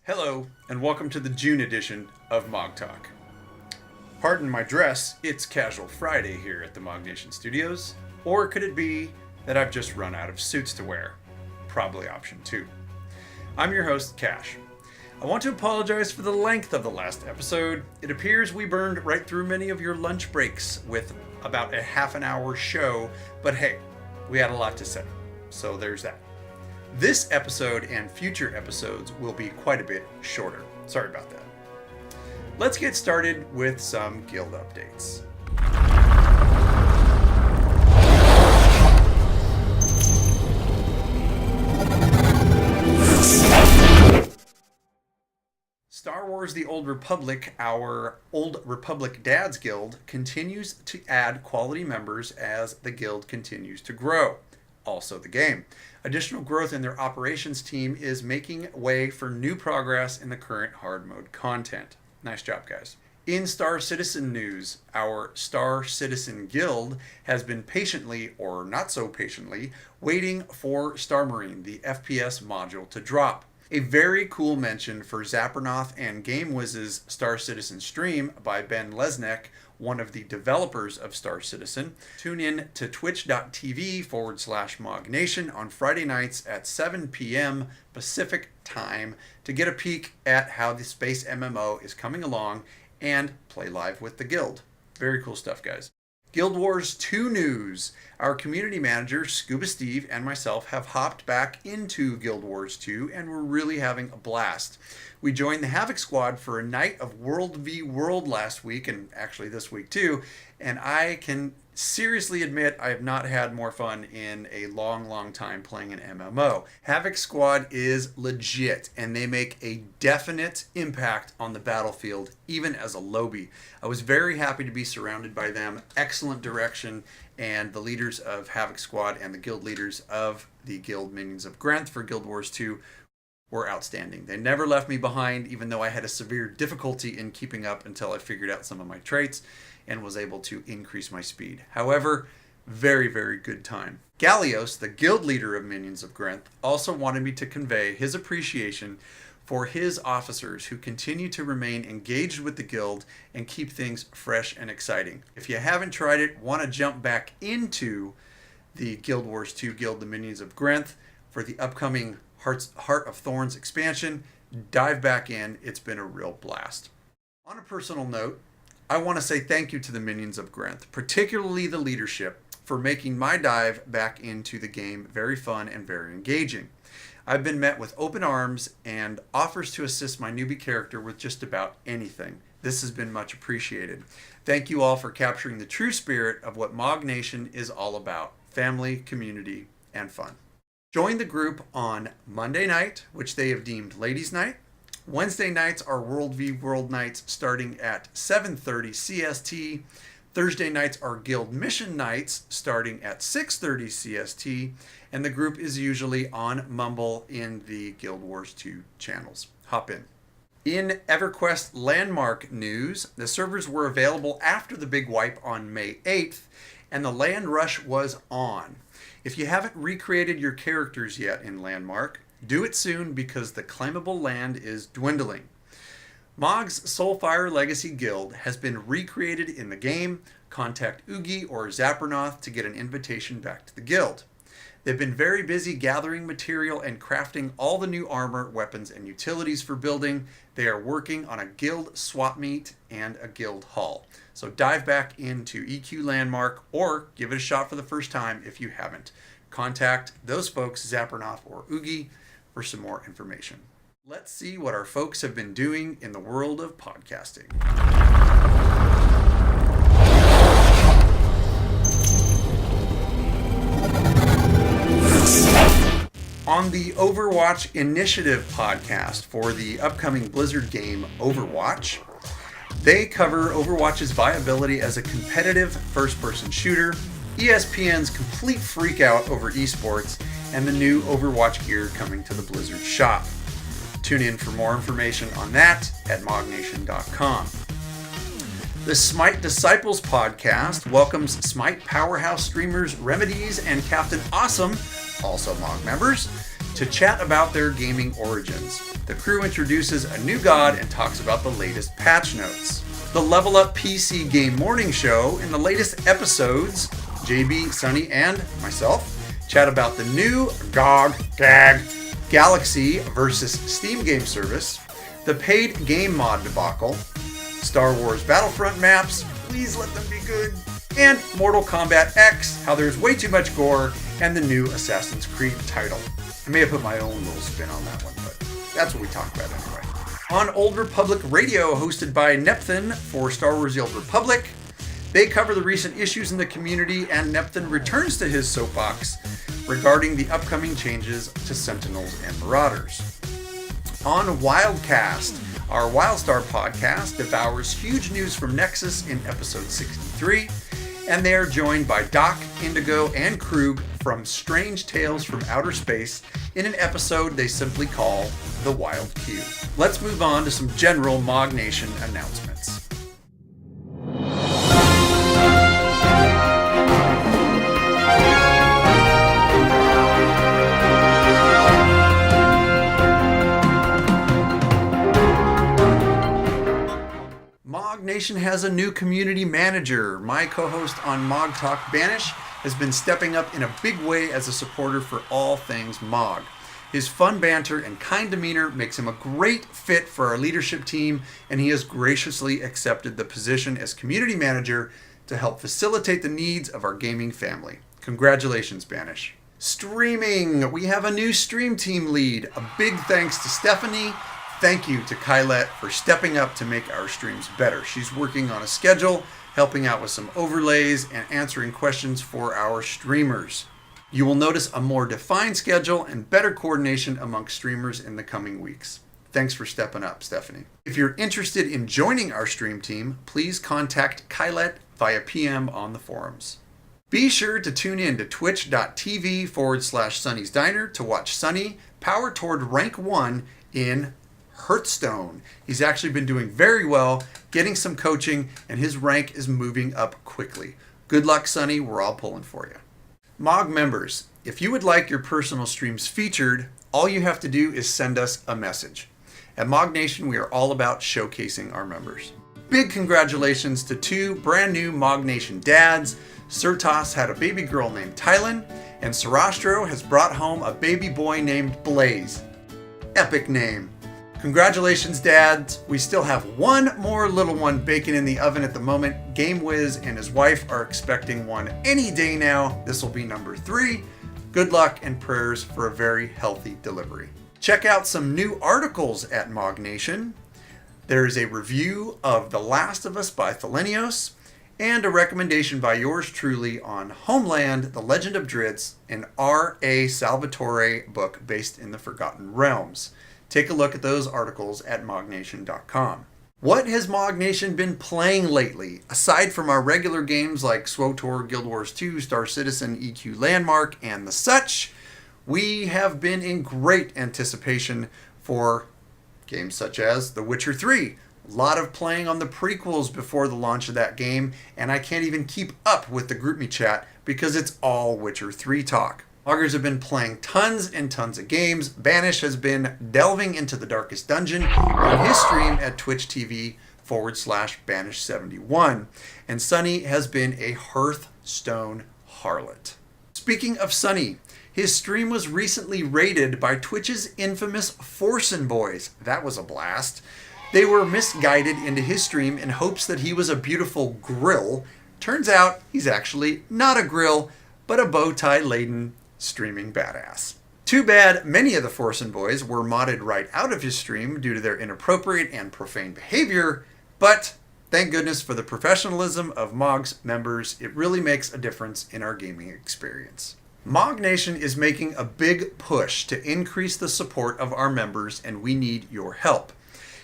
Hello, and welcome to the June edition of MOGTalk. Pardon my dress, it's Casual Friday here at the Mog Nation Studios. Or could it be that I've just run out of suits to wear? Probably option 2. I'm your host, Cash. I want to apologize for the length of the last episode. It appears we burned right through many of your lunch breaks with about a half an hour show, but hey, we had a lot to say, so there's that. This episode and future episodes will be quite a bit shorter. Sorry about that. Let's get started with some guild updates. Star Wars The Old Republic, our Old Republic Dads Guild, continues to add quality members as the guild continues to grow. Also the game. Additional growth in their operations team is making way for new progress in the current hard mode content. Nice job, guys. In Star Citizen news, our Star Citizen Guild has been patiently, or not so patiently, waiting for Star Marine, the FPS module, to drop. A very cool mention for Zappernoth and GameWiz's Star Citizen stream by Ben Lesnick, one of the developers of Star Citizen. Tune in to twitch.tv/MogNation on Friday nights at 7 p.m. Pacific time to get a peek at how the space MMO is coming along and play live with the guild. Very cool stuff, guys. Guild Wars 2 news. Our community manager, Scuba Steve, and myself have hopped back into Guild Wars 2, and we're really having a blast. We joined the Havoc Squad for a night of World v World last week, and actually this week too, and I can seriously admit I have not had more fun in a long time playing an MMO. Havoc Squad is legit, and they make a definite impact on the battlefield, even as a lobby. I was very happy to be surrounded by them. Excellent direction, and the leaders of Havoc Squad and the guild leaders of the Guild Minions of Grenth for Guild Wars 2 were outstanding. They never left me behind, even though I had a severe difficulty in keeping up until I figured out some of my traits and was able to increase my speed. However, very good time. Gallios, the guild leader of Minions of Grenth, also wanted me to convey his appreciation for his officers who continue to remain engaged with the guild and keep things fresh and exciting. If you haven't tried it, want to jump back into the Guild Wars 2 Guild, the Minions of Grenth, for the upcoming Heart of Thorns expansion, dive back in. It's been a real blast. On a personal note, I want to say thank you to the Minions of Grenth, particularly the leadership, for making my dive back into the game very fun and very engaging. I've been met with open arms and offers to assist my newbie character with just about anything. This has been much appreciated. Thank you all for capturing the true spirit of what Mog Nation is all about: family, community, and fun. Join the group on Monday night, which they have deemed Ladies' Night. Wednesday nights are World v World nights starting at 7:30 CST. Thursday nights are Guild Mission nights starting at 6:30 CST. And the group is usually on Mumble in the Guild Wars 2 channels. Hop in. In EverQuest Landmark news, the servers were available after the big wipe on May 8th, and the land rush was on. If you haven't recreated your characters yet in Landmark, do it soon because the claimable land is dwindling. Mog's Soulfire Legacy Guild has been recreated in the game. Contact Oogie or Zappernoth to get an invitation back to the guild. They've been very busy gathering material and crafting all the new armor, weapons, and utilities for building. They are working on a guild swap meet and a guild hall. So dive back into EQ Landmark or give it a shot for the first time if you haven't. Contact those folks, Zappernoth or Oogie, for some more information. Let's see what our folks have been doing in the world of podcasting. On the Overwatch Initiative podcast for the upcoming Blizzard game Overwatch, they cover Overwatch's viability as a competitive first-person shooter, ESPN's complete freakout over esports, and the new Overwatch gear coming to the Blizzard shop. Tune in for more information on that at mognation.com. The Smite Disciples podcast welcomes Smite powerhouse streamers Remedies and Captain Awesome, also Mog members, to chat about their gaming origins. The crew introduces a new god and talks about the latest patch notes. The Level Up PC Game Morning Show, in the latest episodes, JB, Sunny, and myself chat about the new GOG Galaxy versus Steam game service, the paid game mod debacle, Star Wars Battlefront maps, please let them be good, and Mortal Kombat X, how there's way too much gore, and the new Assassin's Creed title. I may have put my own little spin on that one, but that's what we talk about anyway. On Old Republic Radio, hosted by Neptune for Star Wars The Old Republic, they cover the recent issues in the community, and Neptune returns to his soapbox regarding the upcoming changes to Sentinels and Marauders. On Wildcast, our Wildstar podcast devours huge news from Nexus in episode 63, and they are joined by Doc, Indigo, and Krug from Strange Tales from Outer Space in an episode they simply call The Wild Q. Let's move on to some general Mog Nation announcements. Mog Nation has a new community manager. My co-host on MOGTalk, Banish, has been stepping up in a big way as a supporter for all things Mog. His fun banter and kind demeanor makes him a great fit for our leadership team, and he has graciously accepted the position as community manager to help facilitate the needs of our gaming family. Congratulations, Banish. Streaming. We have a new stream team lead. A big thanks to Stephanie. Thank you to Kylette for stepping up to make our streams better. She's working on a schedule, helping out with some overlays, and answering questions for our streamers. You will notice a more defined schedule and better coordination amongst streamers in the coming weeks. Thanks for stepping up, Stephanie. If you're interested in joining our stream team, please contact Kylette via PM on the forums. Be sure to tune in to twitch.tv/Sunny's Diner to watch Sunny power toward rank 1 in Hearthstone. He's actually been doing very well, getting some coaching, and his rank is moving up quickly. Good luck, Sunny. We're all pulling for you. Mog members, if you would like your personal streams featured, all you have to do is send us a message. At Mog Nation, we are all about showcasing our members. Big congratulations to 2 brand new Mog Nation dads. Surtas had a baby girl named Tylen, and Sarastro has brought home a baby boy named Blaze. Epic name. Congratulations, dads. We still have one more little one baking in the oven at the moment. GameWiz and his wife are expecting one any day now. This will be number 3. Good luck and prayers for a very healthy delivery. Check out some new articles at Mog Nation. There's a review of The Last of Us by Thelenios, and a recommendation by yours truly on Homeland, The Legend of Drizzt, an R.A. Salvatore book based in the Forgotten Realms. Take a look at those articles at mognation.com. What has Mog Nation been playing lately? Aside from our regular games like SWTOR, Guild Wars 2, Star Citizen, EQ Landmark, and the such, we have been in great anticipation for games such as The Witcher 3. A lot of playing on the prequels before the launch of that game, and I can't even keep up with the GroupMe chat because it's all Witcher 3 talk. Loggers have been playing tons and tons of games. Banish has been delving into the Darkest Dungeon on his stream at Twitch TV/Banish71. And Sunny has been a Hearthstone harlot. Speaking of Sunny, his stream was recently raided by Twitch's infamous Forsen Boys. That was a blast. They were misguided into his stream in hopes that he was a beautiful grill. Turns out he's actually not a grill, but a bow tie laden streaming badass. Too bad many of the Forsen Boys were modded right out of his stream due to their inappropriate and profane behavior, but thank goodness for the professionalism of Mog's members. It really makes a difference in our gaming experience. Mog Nation is making a big push to increase the support of our members, and we need your help.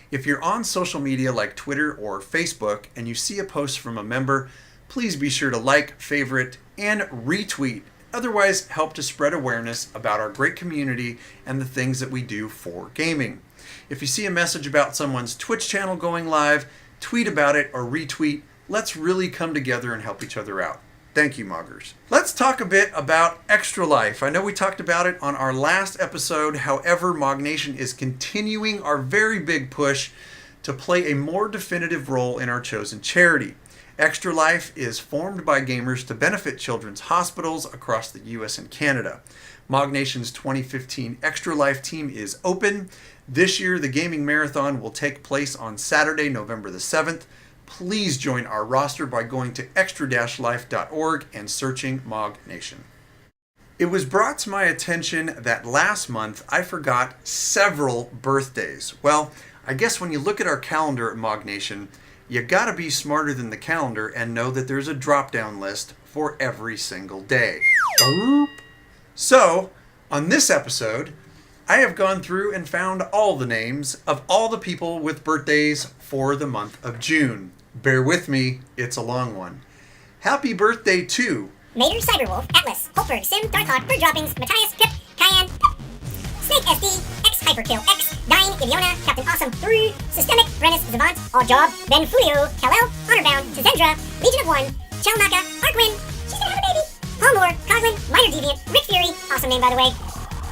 If you're on social media like Twitter or Facebook and you see a post from a member, please be sure to like, favorite, and retweet. Otherwise, help to spread awareness about our great community and the things that we do for gaming. If you see a message about someone's Twitch channel going live, tweet about it or retweet. Let's really come together and help each other out. Thank you, Moggers. Let's talk a bit about Extra Life. I know we talked about it on our last episode. However, MOGNation is continuing our very big push to play a more definitive role in our chosen charity. Extra Life is formed by gamers to benefit children's hospitals across the US and Canada. MOGNation's 2015 Extra Life team is open. This year, the gaming marathon will take place on Saturday, November the 7th. Please join our roster by going to extra-life.org and searching MOGNation. It was brought to my attention that last month I forgot several birthdays. Well, I guess when you look at our calendar at MOGNation, you gotta be smarter than the calendar and know that there's a drop-down list for every single day. So, on this episode, I have gone through and found all the names of all the people with birthdays for the month of June. Bear with me, it's a long one. Happy birthday to Mater, Cyberwolf, Atlas, Holtberg, Sim, Darthawk, Bird Droppings, Matthias, Pip, Cayenne, Snake SD, X Hyperkill X, Dying, Idiona, Captain Awesome 3, Systemic, Brennis, Zavant, Oddjob, Ben Fulio, Kal-El, Honorbound, Tazendra, Legion of One, Chelmaka, Arkwin, she's gonna have a baby, Palmore, Coglin, Minor Deviant, Rick Fury, awesome name by the way,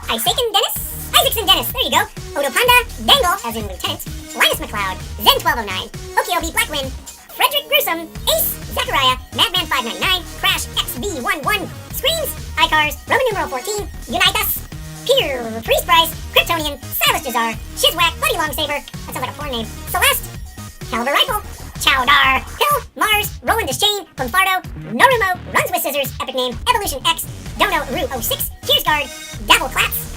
Isaacson Dennis, there you go, Odopanda, Dangle, as in Lieutenant, Linus McLeod, Zen1209, Okiobi Blackwind, Frederick Gruesome, Ace, Zachariah, Madman599, Crash XV11, Screams, Icars, Roman numeral 14, Unite Us, Peter, Priest Bryce, Kryptonian, Silas Jazar, Shizwhack, Buddy Longsaber, that sounds like a porn name, Celeste, Caliber Rifle, Chowdar, Hill, Mars, Roland Deschain, Confardo, Norumo, Runs with Scissors, epic name, Evolution X, Dono Ru 06, Kiersguard, Dabble Claps,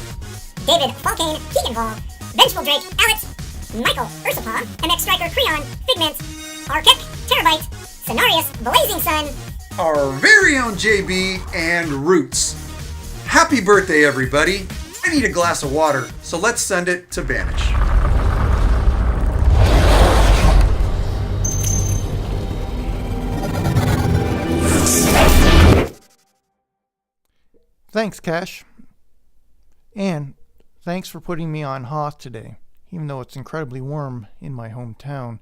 David Falcane, Keegan Vol, Vengeful Drake, Alex, Michael, Ursapa, MX Striker, Creon, Figment, Arkick, Terabyte, Cenarius, Blazing Sun, our very own JB and Roots. Happy birthday, everybody. I need a glass of water, so let's send it to Banish. Thanks, Cash. And thanks for putting me on Hoth today. Even though it's incredibly warm in my hometown,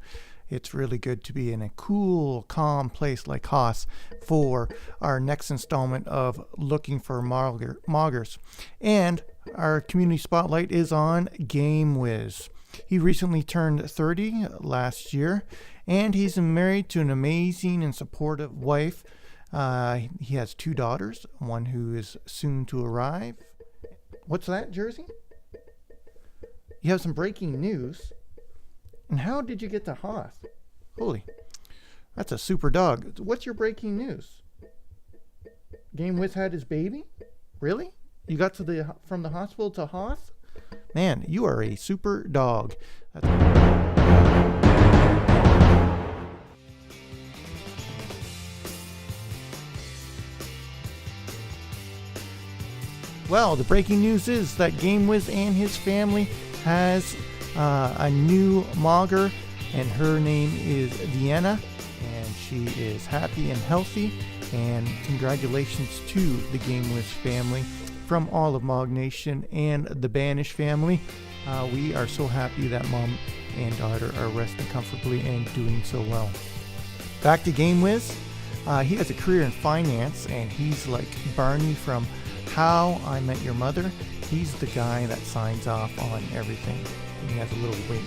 it's really good to be in a cool, calm place like Hoth for our next installment of Looking for Moggers. And our community spotlight is on GameWiz. He recently turned 30 last year, and he's married to an amazing and supportive wife. He has 2 daughters, one who is soon to arrive. What's that, Jersey? You have some breaking news. And how did you get to Hoth? Holy, that's a super dog. What's your breaking news? GameWiz had his baby? Really? You got to from the hospital to Hoth? Man, you are a super dog. Well, the breaking news is that GameWiz and his family has a new mogger, and her name is Vienna, and she is happy and healthy. And congratulations to the GameWiz family from all of MOGNation and the Banish family. We are so happy that mom and daughter are resting comfortably and doing so well. Back to GameWiz. He has a career in finance, and he's like Barney from How I Met Your Mother. He's the guy that signs off on everything. And he has a little wink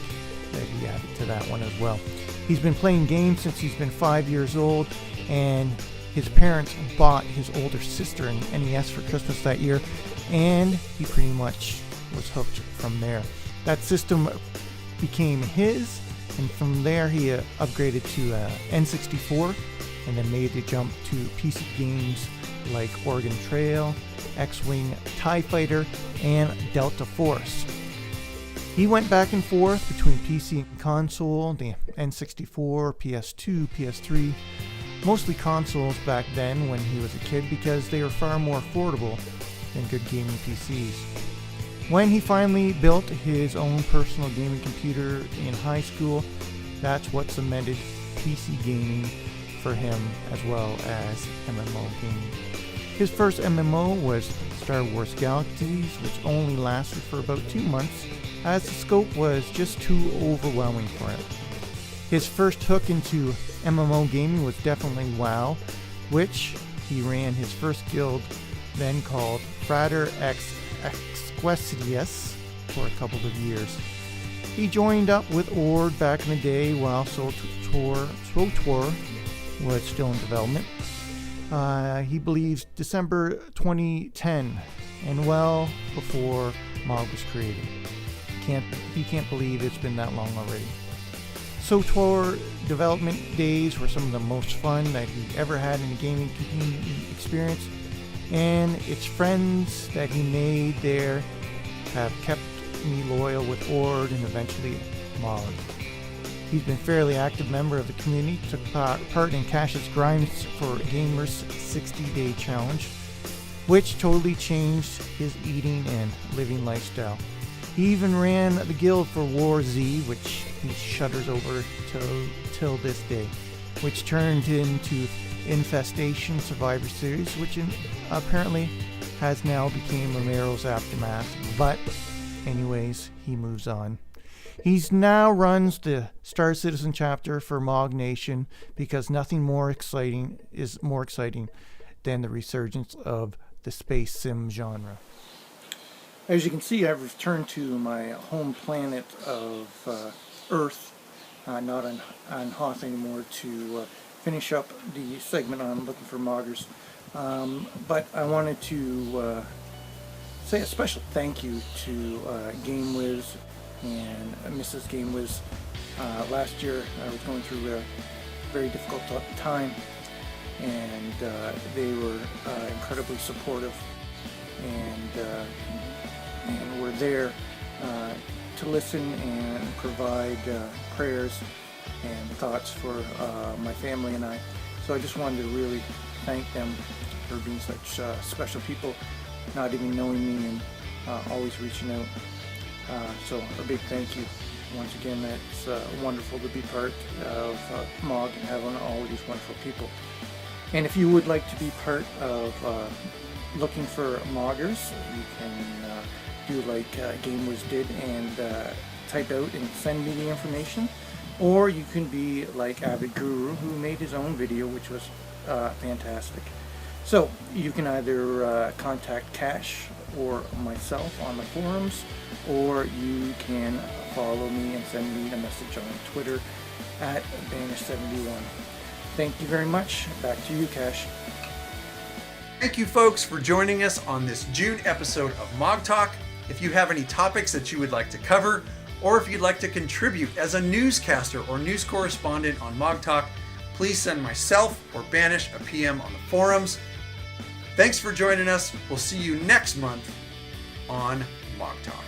that he added to that one as well. He's been playing games since he's been 5 years old, and his parents bought his older sister an NES for Christmas that year, and he pretty much was hooked from there. That system became his, and from there he upgraded to N64, and then made the jump to PC games like Oregon Trail, X-Wing, TIE Fighter, and Delta Force. He went back and forth between PC and console, the N64, PS2, PS3, mostly consoles back then when he was a kid because they were far more affordable than good gaming PCs. When he finally built his own personal gaming computer in high school, that's what cemented PC gaming for him as well as MMO gaming. His first MMO was Star Wars Galaxies, which only lasted for about 2 months, as the scope was just too overwhelming for him. His first hook into MMO gaming was definitely WoW, which he ran his first guild, then called Frater Ex Exquisitius, for a couple of years. He joined up with Ord back in the day while SWTOR was still in development. He believes December 2010, and well before MOG was created. He can't believe it's been that long already. SWTOR development days were some of the most fun that he ever had in a gaming community experience, and its friends that he made there have kept me loyal with Ord and eventually MOG. He's been a fairly active member of the community, took part in Cash's Grinds for Gamers 60-Day Challenge, which totally changed his eating and living lifestyle. He even ran the guild for War Z, which he shudders over till this day, which turned into Infestation Survivor Series, which apparently has now become Romero's Aftermath. But anyways, he moves on. He's now runs the Star Citizen chapter for MOG Nation because nothing is more exciting than the resurgence of the space sim genre. As you can see, I've returned to my home planet of Earth, not on Hoth anymore, to finish up the segment on looking for moggers. But I wanted to say a special thank you to GameWiz and Mrs. GameWiz. Last year I was going through a very difficult time, and they were incredibly supportive and were there to listen and provide prayers and thoughts for my family and I. So I just wanted to really thank them for being such special people, not even knowing me and always reaching out. So a big thank you. Once again, it's wonderful to be part of MOG and having all of these wonderful people. And if you would like to be part of looking for moggers, you can do like GameWiz did and type out and send me the information. Or you can be like Avid Guru, who made his own video, which was fantastic. So you can either contact Cash or myself on the forums, or you can follow me and send me a message on Twitter at Banish71. Thank you very much. Back to you, Cash. Thank you, folks, for joining us on this June episode of MOGTalk. If you have any topics that you would like to cover, or if you'd like to contribute as a newscaster or news correspondent on MOGTalk, please send myself or Banish a PM on the forums. Thanks for joining us. We'll see you next month on MOGTalk.